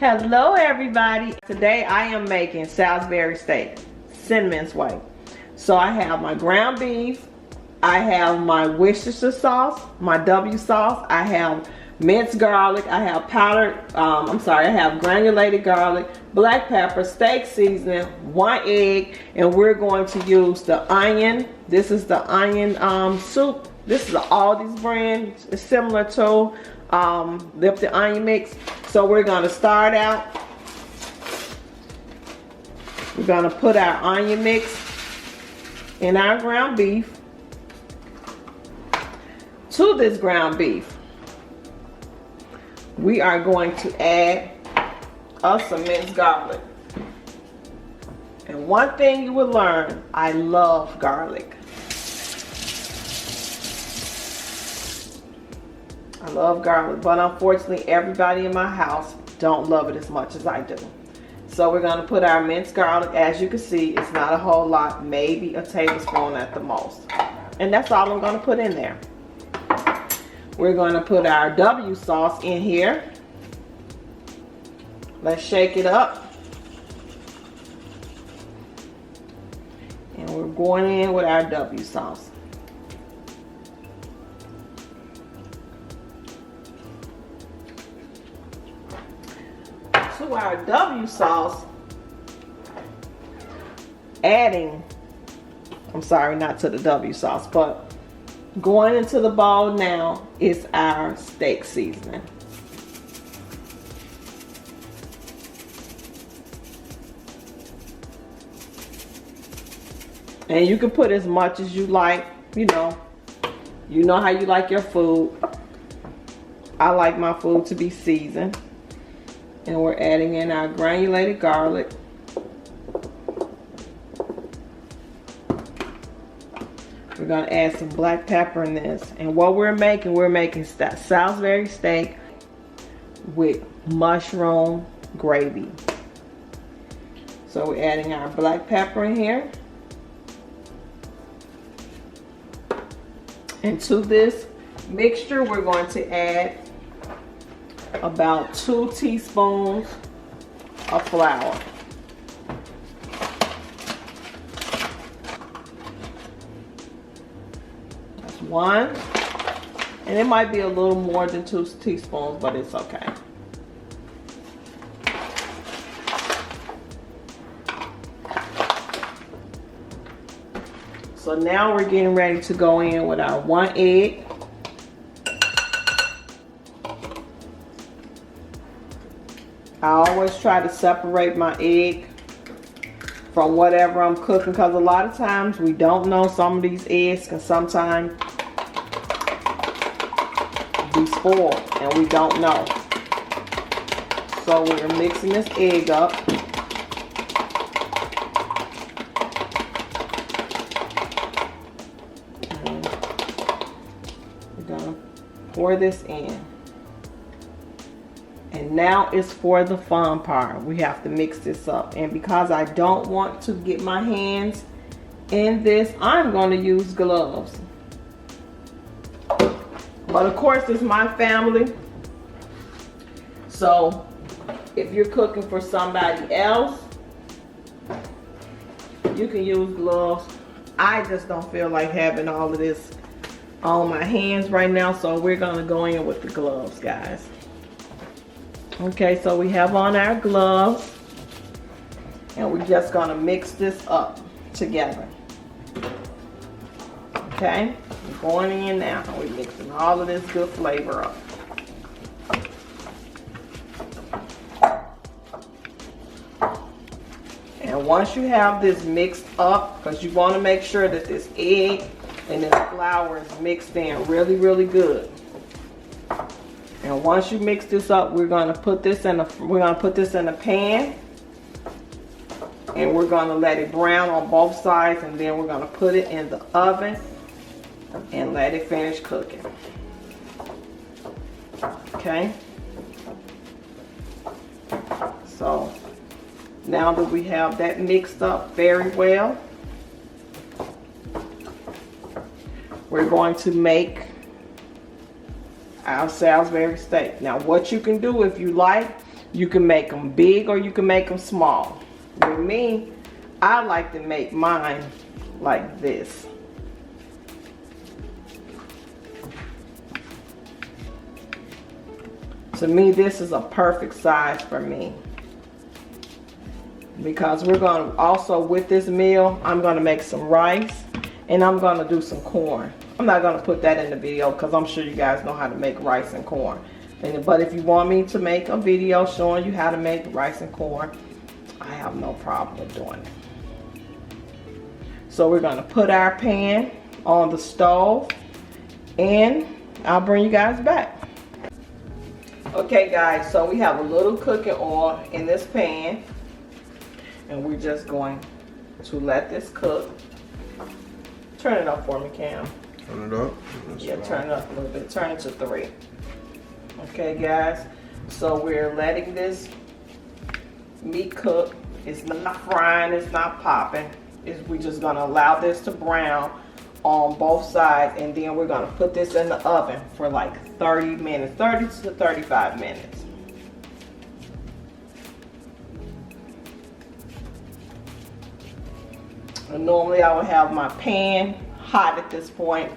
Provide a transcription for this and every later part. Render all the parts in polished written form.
Hello everybody. Today I am making Salisbury steak, cinnamon way. So I have my ground beef, I have my Worcestershire sauce, my W sauce, I have minced garlic, I have powdered, I have granulated garlic, black pepper, steak seasoning, 1 egg, and we're going to use the onion. This is the onion soup. This is the Aldi's brand. It's similar to the onion mix. So we're going to start out. We're going to put our onion mix in our ground beef. To this ground beef, we are going to add some minced garlic. And one thing you will learn, I love garlic. I love garlic, but unfortunately everybody in my house don't love it as much as I do. So we're going to put our minced garlic. As you can see, it's not a whole lot, maybe a tablespoon at the most. And that's all I'm going to put in there. We're going to put our W sauce in here. Let's shake it up. And we're going in with our W sauce. To our W sauce, adding, not to the W sauce, but going into the bowl now is our steak seasoning. And you can put as much as you like, you know how you like your food. I like my food to be seasoned. And we're adding in our granulated garlic. We're going to add some black pepper in this. And what we're making Salisbury steak with mushroom gravy. So we're adding our black pepper in here. And to this mixture, we're going to add about 2 teaspoons of flour. That's 1. And it might be a little more than 2 teaspoons, but it's okay. So now we're getting ready to go in with our 1 egg. I always try to separate my egg from whatever I'm cooking, because a lot of times we don't know. Some of these eggs can sometimes be spoiled and we don't know. So we're mixing this egg up. And we're going to pour this in. And now it's for the fun part. We have to mix this up. And because I don't want to get my hands in this, I'm going to use gloves. But of course, it's my family. So if you're cooking for somebody else, you can use gloves. I just don't feel like having all of this on my hands right now. So we're going to go in with the gloves, guys. Okay, so we have on our gloves, and we're just gonna mix this up together. Okay, we're going in now. We're mixing all of this good flavor up. And once you have this mixed up, because you want to make sure that this egg and this flour is mixed in really, really good. And once you mix this up, we're going to put this in a pan, and we're going to let it brown on both sides, and then we're going to put it in the oven and let it finish cooking. Okay. So now that we have that mixed up very well, we're going to make our Salisbury steak. Now what you can do if you like, You can make them big or you can make them small. With me, I like to make mine like this. To me, this is a perfect size for me. Because we're going to also, with this meal, I'm going to make some rice and I'm going to do some corn. I'm not going to put that in the video because I'm sure you guys know how to make rice and corn. But if you want me to make a video showing you how to make rice and corn, I have no problem with doing it. So we're going to put our pan on the stove and I'll bring you guys back. Okay guys, so we have a little cooking oil in this pan and we're just going to let this cook. Turn it up for me, Cam. Turn it up? Yeah, turn it up a little bit. Turn it to 3. Okay guys, so we're letting this meat cook. It's not frying, it's not popping. We're just gonna allow this to brown on both sides and then we're gonna put this in the oven for like 30 minutes, 30 to 35 minutes. And normally I would have my pan hot at this point,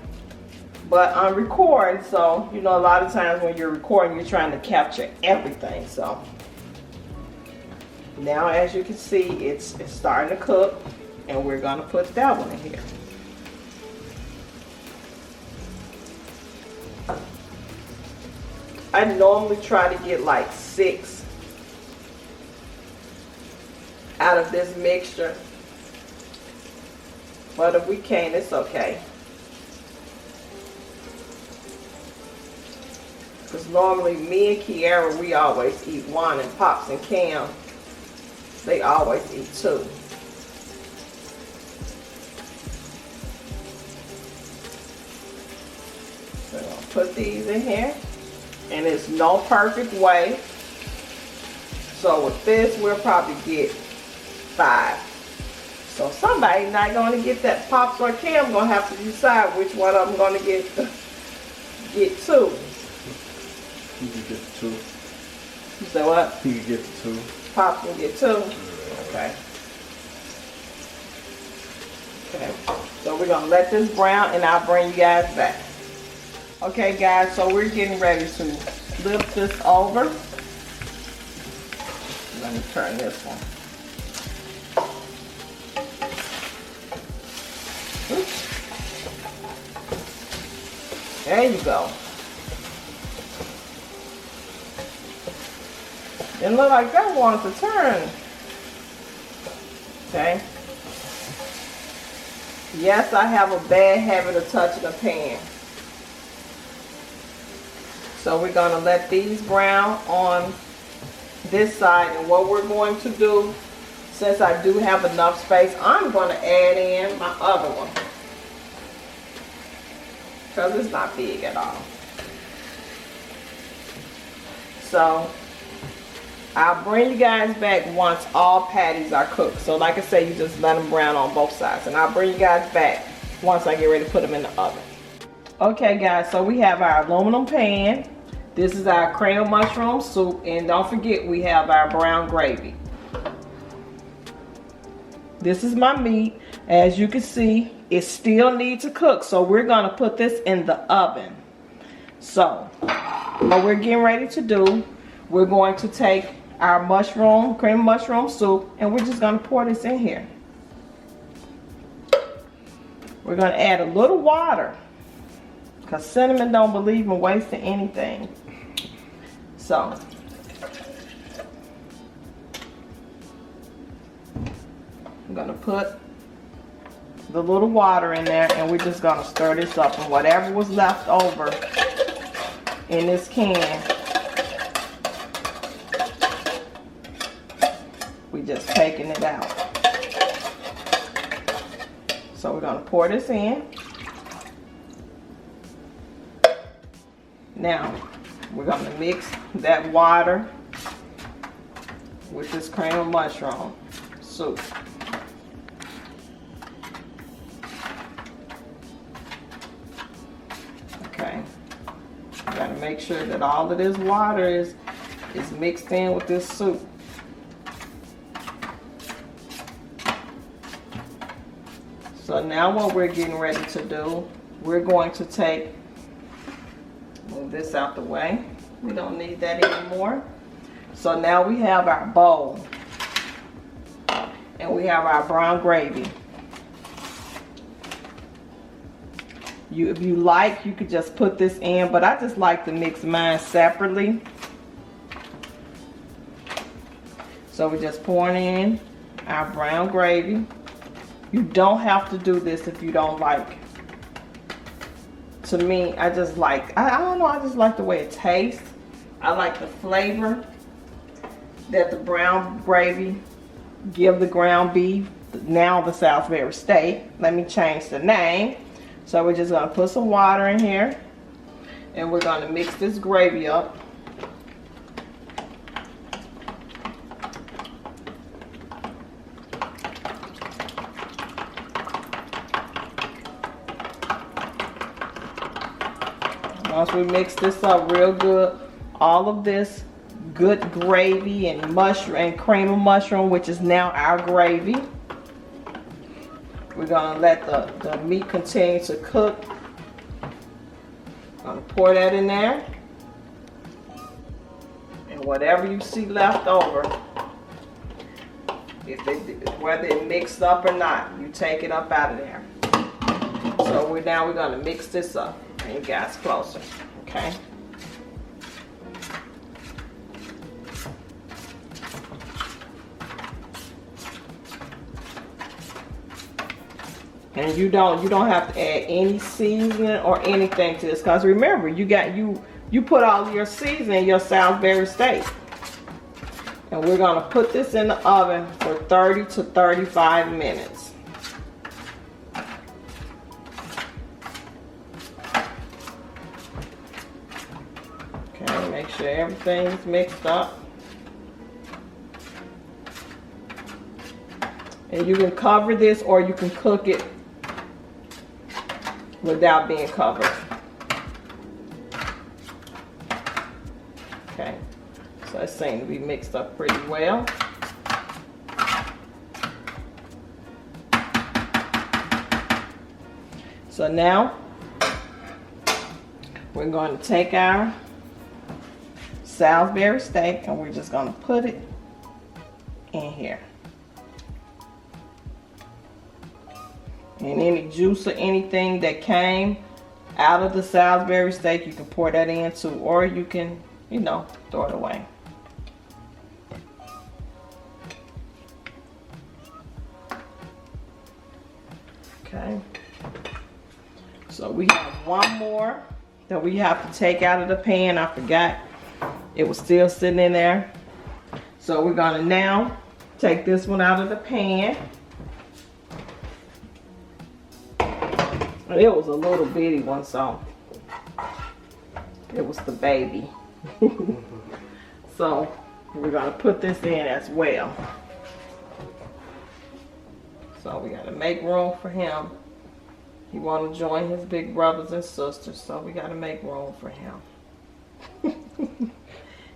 but I'm recording, so you know a lot of times when you're recording you're trying to capture everything. So now as you can see it's starting to cook and we're gonna put that one in here. I normally try to get like 6 out of this mixture, but if we can't, it's okay. Because normally me and Kiara, we always eat 1, and Pops and Cam, they always eat 2. So I'm gonna put these in here. And it's no perfect way. So with this, we'll probably get 5. So somebody not going to get that. Pops or Cam going to have to decide which one of them going to get 2. You can get 2. You say what? You can get 2. Pops will get 2. Okay. Okay. So we're going to let this brown and I'll bring you guys back. Okay guys, so we're getting ready to lift this over. Let me turn this one. Oops. There you go. Didn't look like that wanted to turn. Okay. Yes, I have a bad habit of touching the pan. So we're going to let these brown on this side. And what we're going to do, since I do have enough space, I'm going to add in my other one. Because it's not big at all. So I'll bring you guys back once all patties are cooked. So like I say, you just let them brown on both sides. And I'll bring you guys back once I get ready to put them in the oven. Okay guys, so we have our aluminum pan. This is our cream mushroom soup, and don't forget we have our brown gravy. This is my meat. As you can see, it still needs to cook, so we're going to put this in the oven. So what we're getting ready to do, we're going to take our cream mushroom soup, and we're just going to pour this in here. We're going to add a little water because Cinnamon don't believe in wasting anything. So I'm going to put the little water in there, and we're just going to stir this up, and whatever was left over in this can, we just taking it out. So we're going to pour this in. Now we're going to mix that water with this cream of mushroom soup. Okay, you got to make sure that all of this water is is mixed in with this soup. So now what we're getting ready to do, we're going to move this out the way. We don't need that anymore. So now we have our bowl. And we have our brown gravy. If you like, you could just put this in, but I just like to mix mine separately. So we're just pouring in our brown gravy. You don't have to do this if you don't like. To me, I just like, I don't know, I just like the way it tastes. I like the flavor that the brown gravy give the ground beef, now the Salisbury steak. Let me change the name. So we're just gonna put some water in here and we're gonna mix this gravy up. Once we mix this up real good, all of this good gravy and mushroom and cream of mushroom, which is now our gravy. We're gonna let the meat continue to cook. Gonna pour that in there. And whatever you see left over, whether it mixed up or not, you take it up out of there. So we're gonna mix this up. Bring you guys closer, okay? And you don't have to add any seasoning or anything to this, because remember, you put all your seasoning in your Salisbury steak. And we're gonna put this in the oven for 30 to 35 minutes. Okay, make sure everything's mixed up. And you can cover this or you can cook it without being covered. Okay, so it seems to be mixed up pretty well. So now we're going to take our Salisbury steak and we're just going to put it in here. And any juice or anything that came out of the Salisbury steak, you can pour that in too, or you can, you know, throw it away. Okay. So we have one more that we have to take out of the pan. I forgot. It was still sitting in there. So we're gonna now take this one out of the pan. It was a little bitty one, so it was the baby. So we're gonna put this in as well. So we gotta make room for him. He wanna join his big brothers and sisters, so we gotta make room for him.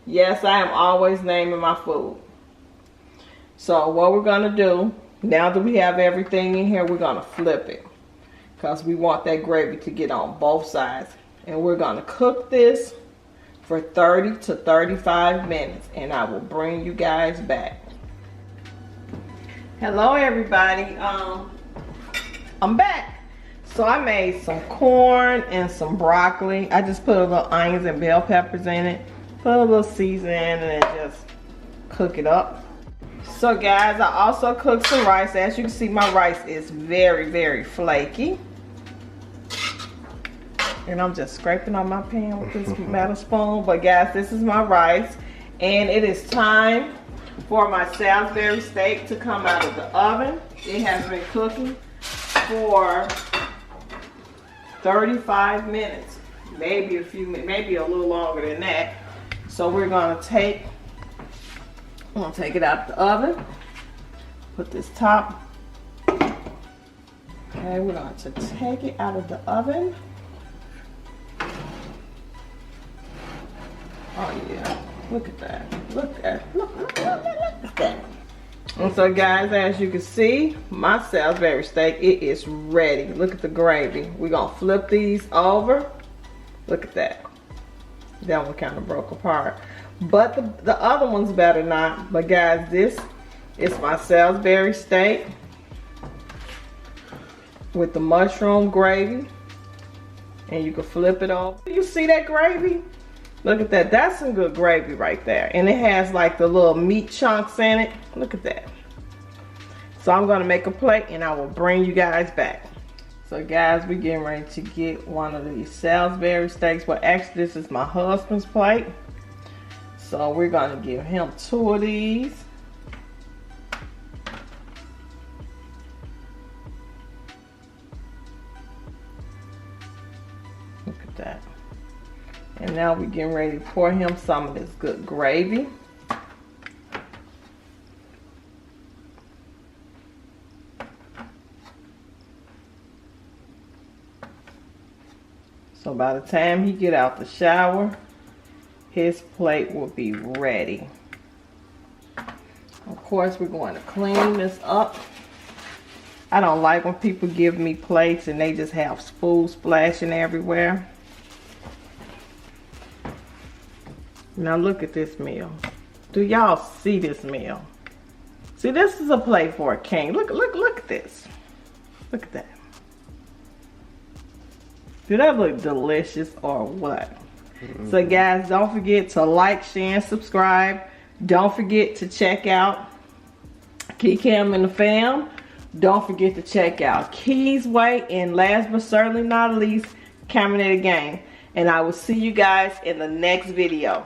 Yes, I am always naming my food. So what we're gonna do, now that we have everything in here, we're gonna flip it, because we want that gravy to get on both sides. And we're gonna cook this for 30 to 35 minutes, and I will bring you guys back. Hello everybody, I'm back. So I made some corn and some broccoli. I just put a little onions and bell peppers in it, put a little seasoning and then just cook it up. So guys, I also cooked some rice. As you can see, my rice is very, very flaky. And I'm just scraping on my pan with this metal spoon. But guys, this is my rice. And it is time for my Salisbury steak to come out of the oven. It has been cooking for 35 minutes. Maybe a few minutes, maybe a little longer than that. So we're gonna take it out the oven. Put this top. Okay, we're going to take it out of the oven. Oh yeah. Look at that. Look at that. And so guys, as you can see, my Salisbury steak, it is ready. Look at the gravy. We're gonna flip these over. Look at that. That one kind of broke apart. But the other one's better not. But guys, this is my Salisbury steak with the mushroom gravy. And you can flip it over. You see that gravy? Look at that. That's some good gravy right there. And it has like the little meat chunks in it. Look at that. So I'm going to make a plate and I will bring you guys back. So guys, we're getting ready to get one of these Salisbury steaks. Well, actually this is my husband's plate. So we're going to give him 2 of these. Look at that. And now we're getting ready to pour him some of this good gravy. So by the time he get out the shower, his plate will be ready. Of course, we're going to clean this up. I don't like when people give me plates and they just have food splashing everywhere. Now look at this meal. Do y'all see this meal? See, this is a plate for a king. Look at this. Look at that. Do that look delicious or what? Mm-hmm. So guys, don't forget to like, share, and subscribe. Don't forget to check out Kee'S. Don't forget to check out KEE'S Way. And last but certainly not least, Kaminator Gamez. And I will see you guys in the next video.